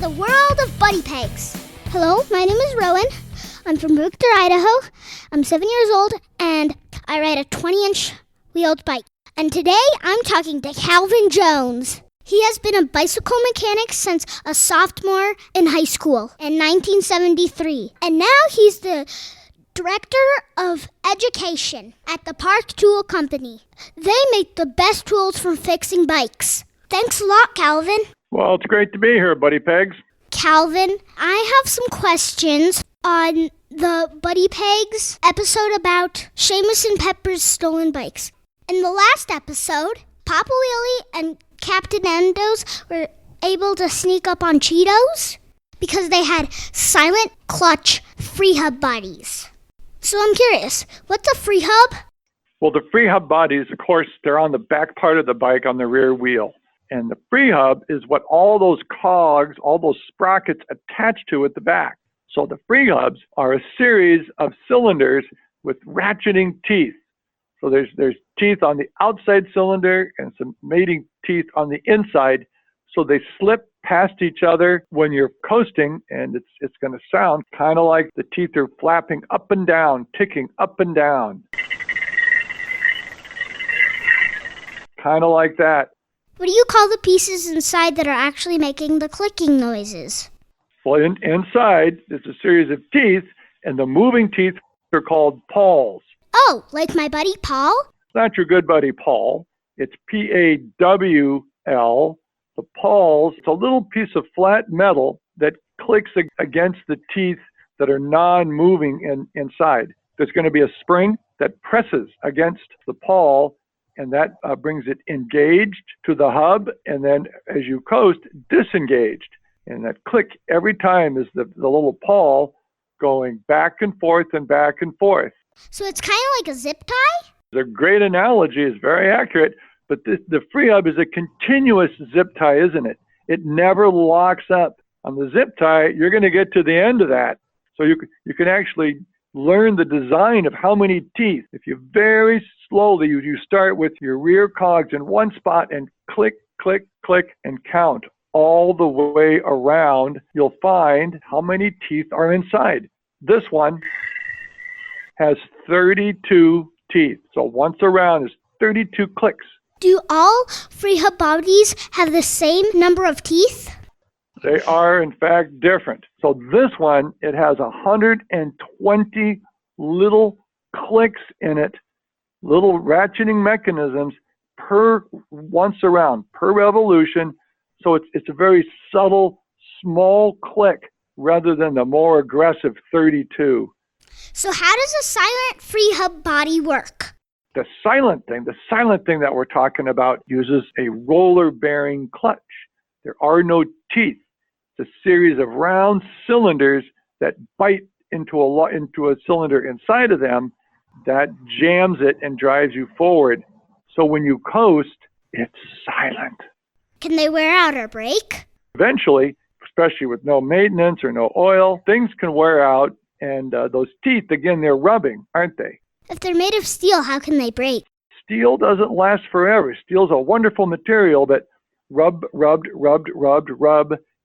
the world of buddy pegs. Hello, my name is Rowan. I'm from Brookter, Idaho. I'm 7 years old, and I ride a 20-inch wheeled bike. And today, I'm talking to Calvin Jones. He has been a bicycle mechanic since a sophomore in high school in 1973. And now he's the Director of Education at the Park Tool Company. They make the best tools for fixing bikes. Thanks a lot, Calvin. Well, it's great to be here, Buddy Pegs. Calvin, I have some questions on the Buddy Pegs episode about Shamuses and Pepper's Stolen Bikes. In the last episode, Poppawheelie and Captain Endos were able to sneak up on Cheetos because they had silent clutch Freehub bodies. So I'm curious, what's a Freehub? Well, the Freehub bodies, of course, they're on the back part of the bike on the rear wheel. And the Freehub is what all those cogs, all those sprockets attach to at the back. So the Freehubs are a series of cylinders with ratcheting teeth. So there's teeth on the outside cylinder and some mating teeth on the inside. So they slip past each other when you're coasting, and it's going to sound kind of like the teeth are flapping up and down, ticking up and down. Kind of like that. What do you call the pieces inside that are actually making the clicking noises? Well, inside is a series of teeth, and the moving teeth are called pawls. Oh, like my buddy Paul? It's not your good buddy Paul. It's P-A-W-L. The pawls, it's a little piece of flat metal that clicks against the teeth that are non-moving inside. There's going to be a spring that presses against the pawl, and that brings it engaged to the hub, and then as you coast, disengaged. And that click every time is the little pawl going back and forth and back and forth. So it's kind of like a zip tie? The great analogy is very accurate, but the Freehub is a continuous zip tie, isn't it? It never locks up. On the zip tie, you're going to get to the end of that. So you can actually learn the design of how many teeth. If you very slowly, you start with your rear cogs in one spot and click, click, click, and count all the way around, you'll find how many teeth are inside. This one has 32 teeth. So once around is 32 clicks. Do all Freehub bodies have the same number of teeth? They are, in fact, different. So this one, it has 120 little clicks in it, little ratcheting mechanisms per once around, per revolution. So it's a very subtle, small click rather than the more aggressive 32. So how does a silent Freehub body work? The silent thing that we're talking about uses a roller-bearing clutch. There are no teeth. It's a series of round cylinders that bite into a cylinder inside of them that jams it and drives you forward. So when you coast, it's silent. Can they wear out or break? Eventually, especially with no maintenance or no oil, things can wear out, and those teeth, again, they're rubbing, aren't they? If they're made of steel, how can they break? Steel doesn't last forever. Steel's a wonderful material that rub,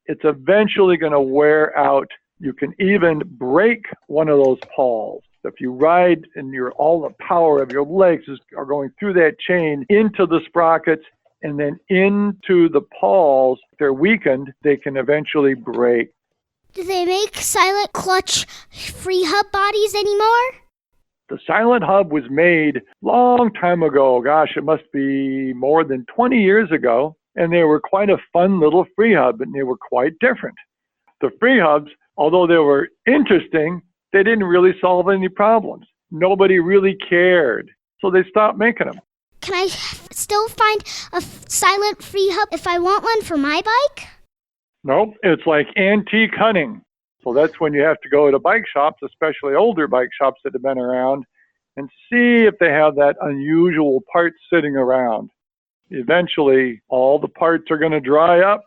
it's eventually going to wear out. You can even break one of those pawls. If you ride and all the power of your legs are going through that chain into the sprockets and then into the pawls, if they're weakened, they can eventually break. Do they make silent clutch Freehub bodies anymore? The silent hub was made long time ago. Gosh, it must be more than 20 years ago. And they were quite a fun little Freehub, and they were quite different. The Freehubs, although they were interesting, they didn't really solve any problems. Nobody really cared. So they stopped making them. Can I still find a silent Freehub if I want one for my bike? Nope, it's like antique hunting. So that's when you have to go to bike shops, especially older bike shops that have been around, and see if they have that unusual part sitting around. Eventually, all the parts are going to dry up,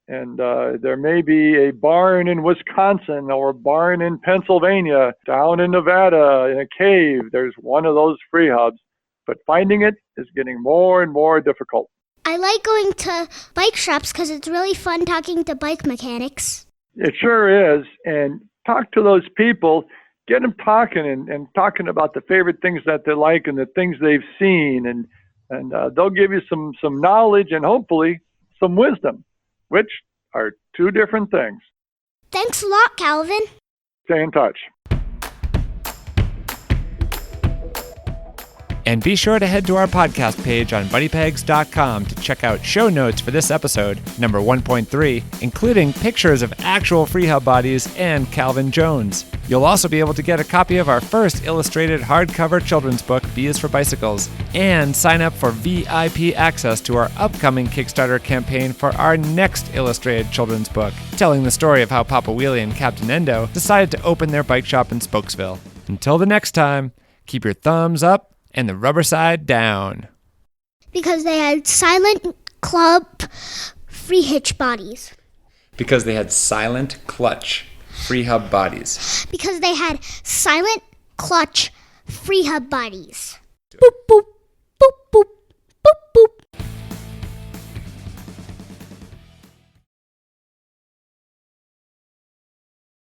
and there may be a barn in Wisconsin or a barn in Pennsylvania, down in Nevada, in a cave. There's one of those Freehubs, but finding it is getting more and more difficult. I like going to bike shops because it's really fun talking to bike mechanics. It sure is. And talk to those people, get them talking and talking about the favorite things that they like and the things they've seen. And they'll give you some knowledge and hopefully some wisdom, which are two different things. Thanks a lot, Calvin. Stay in touch. And be sure to head to our podcast page on buddypegs.com to check out show notes for this episode, number 1.3, including pictures of actual Freehub bodies and Calvin Jones. You'll also be able to get a copy of our first illustrated hardcover children's book, B is for Bicycles, and sign up for VIP access to our upcoming Kickstarter campaign for our next illustrated children's book, telling the story of how Poppawheelie and Captain Endo decided to open their bike shop in Spokesville. Until the next time, keep your thumbs up and the rubber side down. Because they had silent club free hitch bodies. Because they had silent clutch Freehub bodies. Because they had silent clutch Freehub bodies. Boop, boop.